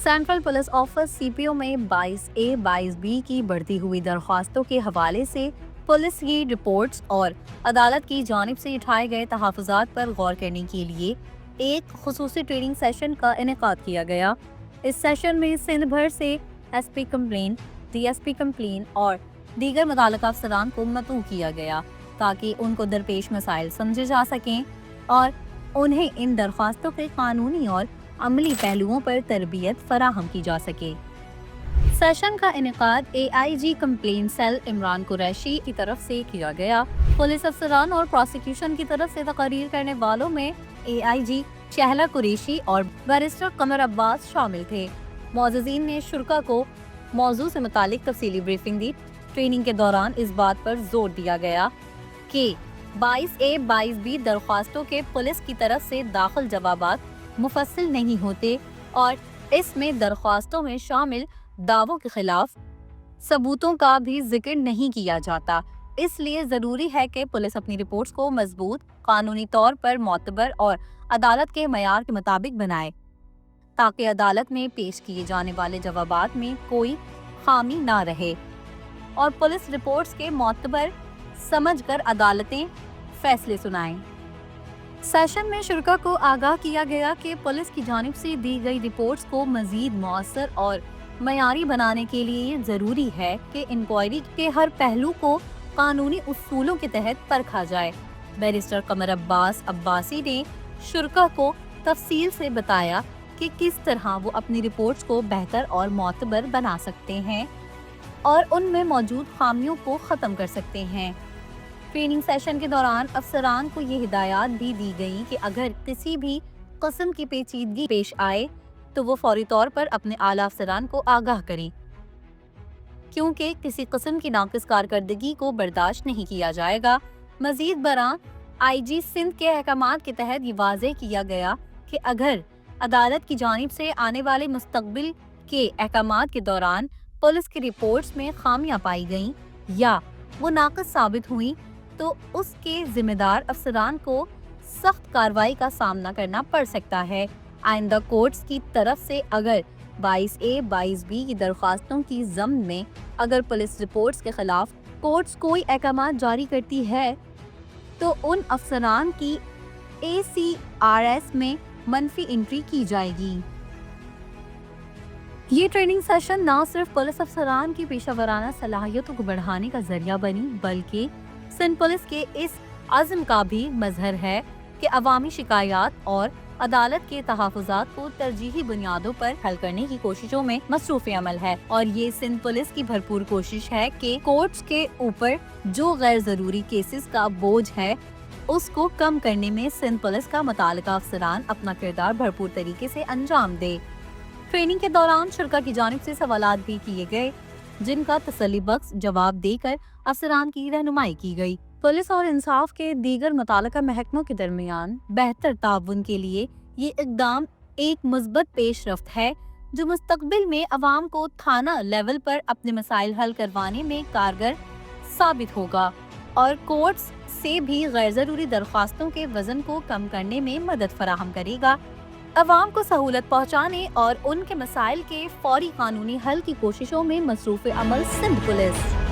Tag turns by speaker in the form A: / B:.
A: Central police office CPO में 22A 22B की बढ़ती हुई दरख्वास्तों के हवाले से पुलिस की रिपोर्ट्स और अदालत की जानिब से उठाए गए तहफ़्फ़ुज़ात पर गौर करने के लिए एक खुसूसी ट्रेनिंग सेशन का इनेकाद किया गया। इस सेशन में सिंध भर से SP कंप्लेन, DSP कंप्लेन और दीगर मुतल्लिक़ा अफसरान को मतू किया गया ताकि उनको दरपेश मसाइल समझे जा सकें और उन्हें इन दरख्वास्तों के कानूनी और अमली पहलुओं पर तरबियत फराहम की जा सके। सेशन का इनेकाद AIG complain cell Imran Qureshi की तरफ से किया गया। पुलिस अफसरान और प्रोसिक्यूशन की तरफ से तकरीर करने वालों में AIG शहला कुरैशी और बैरिस्टर कमर अब्बास शामिल थे। मौजूदीन ने शुरका को मौजू से मुतालिक तफसीली ब्रीफिंग दी। ट्रेनिंग के दौरान इस बात पर जोर दिया गया कि 22A 22B दरख्वास्तों के पुलिस की तरफ से दाखिल जवाबात मुफस्सिल नहीं होते और इसमें दरख्वास्तों में शामिल दावों के खिलाफ सबूतों का भी जिक्र नहीं किया जाता। इसलिए ज़रूरी है कि पुलिस अपनी रिपोर्ट्स को मजबूत, कानूनी तौर पर मोतबर और अदालत के मयार के मुताबिक बनाए ताकि अदालत में पेश किए जाने वाले जवाबात में कोई खामी ना रहे और पुलिस रिपोर्ट्स के मोतबर समझकर अदालतें फैसले सुनाएं। सेशन में शुरका को आगाह किया गया कि पुलिस की जानिब से दी गई रिपोर्ट्स को मजीद मौसर और मयारी बनाने के लिए ज़रूरी है कि इंक्वायरी के हर पहलू को कानूनी उसूलों के तहत परखा जाए। बैरिस्टर कमर अब्बास अब्बासी ने शुरका को तफसील से बताया कि किस तरह वो अपनी रिपोर्ट्स को बेहतर और मोतबर बना सकते हैं और उनमें मौजूद खामियों को ख़त्म कर सकते हैं। ट्रेनिंग सेशन के दौरान अफसरान को ये हिदायत भी दी गई कि अगर किसी भी किस्म की पेचीदगी पेश आए तो वो फौरी तौर पर अपने आला अफसरान को आगाह करें, क्योंकि किसी किस्म की नाक़िस कारकर्दगी को बर्दाश्त नहीं किया जाएगा। मजीद बरां IG सिंध के अहकामात के तहत ये वाज़ेह किया गया कि अगर अदालत की जानिब से आने वाले मुस्तक़बिल के अहकामात के दौरान पुलिस की रिपोर्ट्स में खामियां पाई गईं या वो नाक़िस साबित हुई तो उसके जिम्मेदार अफसरान को सख्त कार्रवाई का सामना करना पड़ सकता है। आइंदा कोर्ट्स की तरफ से अगर 22A 22B की दरख्वास्तों की ज़म्न में अगर पुलिस रिपोर्ट्स के खिलाफ कोर्ट्स कोई अहकामात जारी करती है तो उन अफसरान की ACRS में मनफी एंट्री की जाएगी। ये ट्रेनिंग सेशन न सिर्फ पुलिस अफसरान की पेशा-वराना सलाहियतों को बढ़ाने का जरिया बनी बल्कि सिंध पुलिस के इस अज़्म का भी मज़हर है कि अवामी शिकायत और अदालत के तहफ़्फ़ुज़ात को तरजीही बुनियादों पर हल करने की कोशिशों में मसरूफ़ अमल है और ये सिंध पुलिस की भरपूर कोशिश है कि कोर्ट्स के ऊपर जो गैर ज़रूरी केसेस का बोझ है उसको कम करने में सिंध पुलिस का मुतालिका अफसरान अपना किरदार भरपूर तरीके से अंजाम दे। ट्रेनिंग के दौरान शुरका की जानिब से सवालात भी किए गए जिनका तसल्ली बख्श जवाब देकर अफसरान की रहनुमाई की गई। पुलिस और इंसाफ के दीगर मुतालिका महकमों के दरमियान बेहतर ताउन के लिए ये इक़दाम एक मुस्बत पेशरफ्त है जो मुस्तक़बिल में अवाम को थाना लेवल पर अपने मसाइल हल करवाने में कारगर साबित होगा और कोर्ट्स से भी गैर ज़रूरी दरख्वास्तों के वज़न को कम करने में मदद फराहम करेगा। अवाम को सहूलत पहुँचाने और उनके मसाइल के फौरी कानूनी हल की कोशिशों में मसरूफ़ अमल सिंध पुलिस।